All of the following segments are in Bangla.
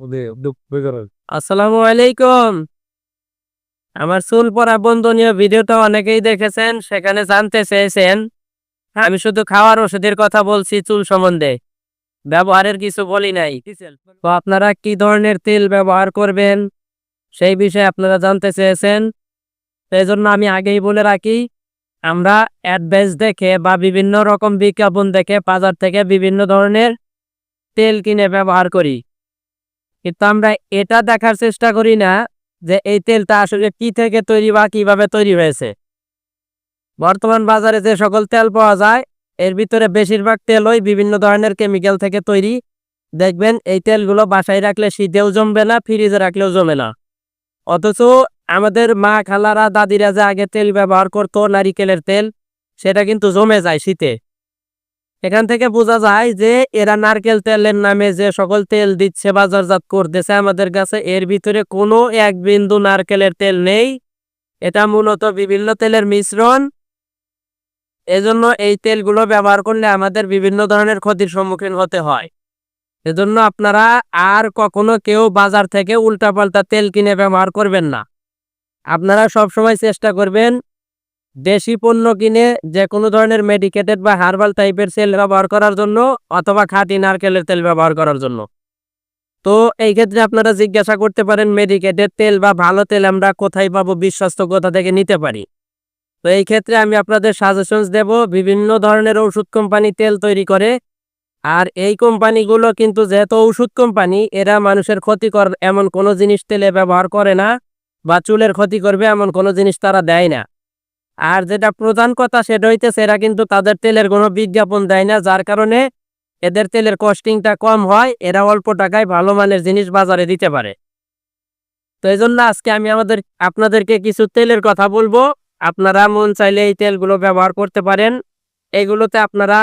আসসালামু আলাইকুম। আমার চুল পড়া বন্ধনীয় ভিডিওটা অনেকেই দেখেছেন, সেখানে জানতে চেয়েছেন আমি শুধু খাওয়ার ওষুধের কথা বলছি, চুল সম্বন্ধে ব্যবহারের কিছু বলি নাই। তো আপনারা কি ধরনের তেল ব্যবহার করবেন সেই বিষয়ে আপনারা জানতে চেয়েছেন। সেই জন্য আমি আগেই বলে রাখি, আমরা অ্যাডভাইস দেখে বা বিভিন্ন রকম বিজ্ঞাপন দেখে বাজার থেকে বিভিন্ন ধরনের তেল কিনে ব্যবহার করি, কিন্তু আমরা এটা দেখার চেষ্টা করি না যে এই তেলটা আসলে কি থেকে তৈরি বা কিভাবে তৈরি হয়েছে। বর্তমান বাজারে যে সকল তেল পাওয়া যায়, এর ভিতরে বেশিরভাগ তেলই বিভিন্ন ধরনের কেমিক্যাল থেকে তৈরি। দেখবেন এই তেলগুলো বাসায় রাখলে শীতেও জমবে না, ফ্রিজে রাখলেও জমে না। অথচ আমাদের মা খালারা দাদিরা যে আগে তেল ব্যবহার করতো, নারিকেলের তেল, সেটা কিন্তু জমে যায় শীতে। এখান থেকে বোঝা যায় যে এরা নারকেল তেলের নামে যে সকল তেল দিচ্ছে, বাজারজাত করতেছে আমাদের কাছে, এর ভিতরে কোনো এক বিন্দু নারকেলের তেল নেই। এটা মূলত বিভিন্ন তেলের মিশ্রণ। এজন্য এই তেলগুলো ব্যবহার করলে আমাদের বিভিন্ন ধরনের ক্ষতির সম্মুখীন হতে হয়। এজন্য আপনারা আর কখনো কেউ বাজার থেকে উল্টাপাল্টা তেল কিনে ব্যবহার করবেন না। আপনারা সবসময় চেষ্টা করবেন দেশি পণ্য কিনে যে কোনো ধরনের মেডিকেটেড বা হার্বাল টাইপের তেল ব্যবহার করার জন্য, অথবা খাঁটি নারকেলের তেল ব্যবহার করার জন্য। তো এই ক্ষেত্রে আপনারা জিজ্ঞাসা করতে পারেন মেডিকেটেড তেল বা ভালো তেল আমরা কোথায় পাবো, বিশ্বস্ত কোথা থেকে নিতে পারি। তো এই ক্ষেত্রে আমি আপনাদের সাজেশনস দেব, বিভিন্ন ধরনের ওষুধ কোম্পানি তেল তৈরি করে। আর এই কোম্পানিগুলো কিন্তু যেহেতু ওষুধ কোম্পানি, এরা মানুষের ক্ষতিকর এমন কোনো জিনিস তেলে ব্যবহার করে না, বা চুলের ক্ষতি করবে এমন কোনো জিনিস তারা দেয় না। আর যেটা প্রধান কথা সেটা হইতেছে, এরা কিন্তু তাদের তেলের কোনো বিজ্ঞাপন দেয় না, যার কারণে এদের তেলের কস্টিংটা কম হয়। এরা অল্প টাকায় ভালো মানের জিনিস বাজারে দিতে পারে। তো এই জন্য আজকে আমি আপনাদেরকে কিছু তেলের কথা বলবো। আপনারা মন চাইলে এই তেলগুলো ব্যবহার করতে পারেন। এগুলোতে আপনারা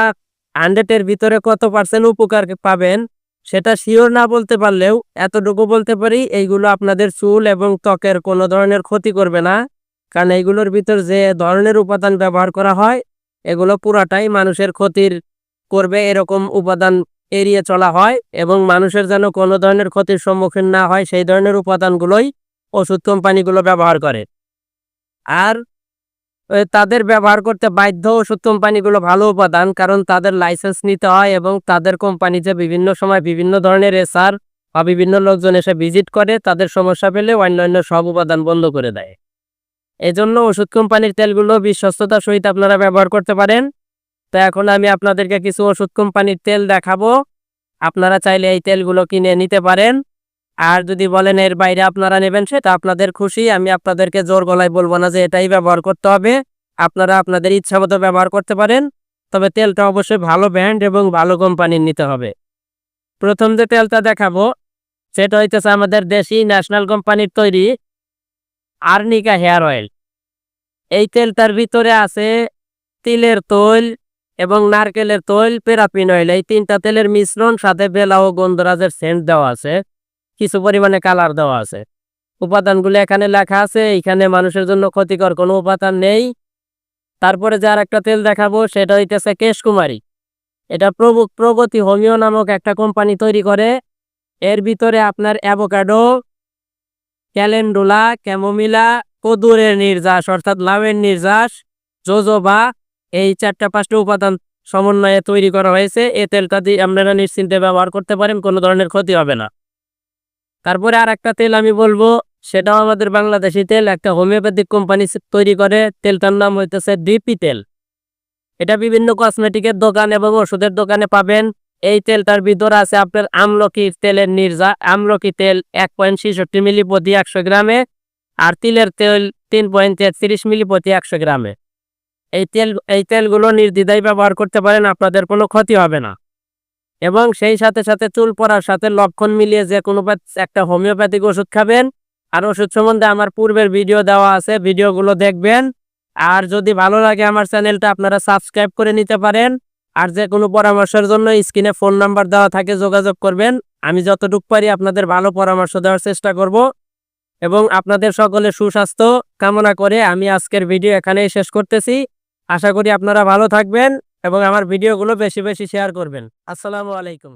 100-এর ভিতরে কত % উপকার পাবেন সেটা শিওর না বলতে পারলেও এতটুকু বলতে পারি, এইগুলো আপনাদের চুল এবং ত্বকের কোনো ধরনের ক্ষতি করবে না। কারণ এইগুলোর ভিতর যে ধরনের উপাদান ব্যবহার করা হয়, এগুলো পুরাটাই মানুষের ক্ষতির করবে এরকম উপাদান এড়িয়ে চলা হয়, এবং মানুষের যেন কোনো ধরনের ক্ষতির সম্মুখীন না হয় সেই ধরনের উপাদানগুলোই ওষুধ কোম্পানিগুলো ব্যবহার করে। আর তাদের ব্যবহার করতে বাধ্য ওষুধ কোম্পানিগুলো ভালো উপাদান, কারণ তাদের লাইসেন্স নিতে হয়, এবং তাদের কোম্পানিতে বিভিন্ন সময় বিভিন্ন ধরনের এসআর বা বিভিন্ন লোকজন এসে ভিজিট করে, তাদের সমস্যা পেলে অন্যান্য সব উপাদান বন্ধ করে দেয়। এজন্য ওষুধ কোম্পানির তেলগুলো বিশ্বস্ততার সহিত আপনারা ব্যবহার করতে পারেন। তো এখন আমি আপনাদেরকে কিছু ওষুধ কোম্পানির তেল দেখাবো। আপনারা চাইলে এই তেলগুলো কিনে নিতে পারেন। আর যদি বলেন এর বাইরে আপনারা নেবেন, সেটা আপনাদের খুশি। আমি আপনাদেরকে জোর গলায় বলবো না যে এটাই ব্যবহার করতে হবে। আপনারা আপনাদের ইচ্ছা মতো ব্যবহার করতে পারেন, তবে তেলটা অবশ্যই ভালো ব্র্যান্ড এবং ভালো কোম্পানির নিতে হবে। প্রথম যে তেলটা দেখাবো সেটা হইতেছে আমাদের দেশি ন্যাশনাল কোম্পানির তৈরি আর্নিকা হেয়ার অয়েল। এই তেলটার ভিতরে আছে তিলের তৈল এবং নারকেলের তৈল, প্যারাফিন অয়েল, এই 3টা তেলের মিশ্রণ, সাথে বেলা ও গন্ধরাজের সেন্ট দেওয়া আছে, কিছু পরিমাণে কালার দেওয়া আছে। উপাদানগুলো এখানে লেখা আছে, এখানে মানুষের জন্য ক্ষতিকর কোনো উপাদান নেই। তারপরে যে আর একটা তেল দেখাবো সেটা হইতেছে কেশকুমারী। এটা প্রগতি হোমিও নামক একটা কোম্পানি তৈরি করে। এর ভিতরে আপনার অ্যাভোকাডো, ক্যালেন্ডুলা, ক্যামোমিলা, কদুরের নির্যাস অর্থাৎ লাউয়ের নির্যাস, জোজোবা, এই 4-5টা উপাদান সমন্বয়ে তৈরি করা হয়েছে। এই তেলটা দিয়ে আপনারা নিশ্চিন্তে ব্যবহার করতে পারেন, কোনো ধরনের ক্ষতি হবে না। তারপরে আর একটা তেল আমি বলবো, সেটাও আমাদের বাংলাদেশি তেল, একটা হোমিওপ্যাথিক কোম্পানি তৈরি করে। তেলটার নাম হইতেছে ডিপি তেল। এটা বিভিন্ন কসমেটিকের দোকান এবং ওষুধের দোকানে পাবেন। এই তেলটার ভিতর আছে আপনার আমলকি তেলের আমলকি তেল 1.66 মিলি প্রতি 100 গ্রামে, আর তিলের তেল 3.33 মিলি প্রতি 100 গ্রামে। এই তেলগুলো নির্দ্বিধায় ব্যবহার করতে পারেন, আপনাদের কোনো ক্ষতি হবে না। এবং সেই সাথে সাথে চুল পড়ার সাথে লক্ষণ মিলিয়ে যে কোনো একটা হোমিওপ্যাথিক ওষুধ খাবেন। আর ওষুধ সম্বন্ধে আমার পূর্বের ভিডিও দেওয়া আছে, ভিডিওগুলো দেখবেন। আর যদি ভালো লাগে আমার চ্যানেলটা আপনারা সাবস্ক্রাইব করে নিতে পারেন। আর যে কোনো পরামর্শের জন্য স্ক্রিনে ফোন নাম্বার দেওয়া থাকে, যোগাযোগ করবেন। আমি যতটুকু পারি আপনাদের ভালো পরামর্শ দেওয়ার চেষ্টা করব। এবং আপনাদের সকলের সুস্বাস্থ্য কামনা করে আমি আজকের ভিডিও এখানেই শেষ করতেছি। আশা করি আপনারা ভালো থাকবেন এবং আমার ভিডিওগুলো বেশি বেশি শেয়ার করবেন। আসসালামু আলাইকুম।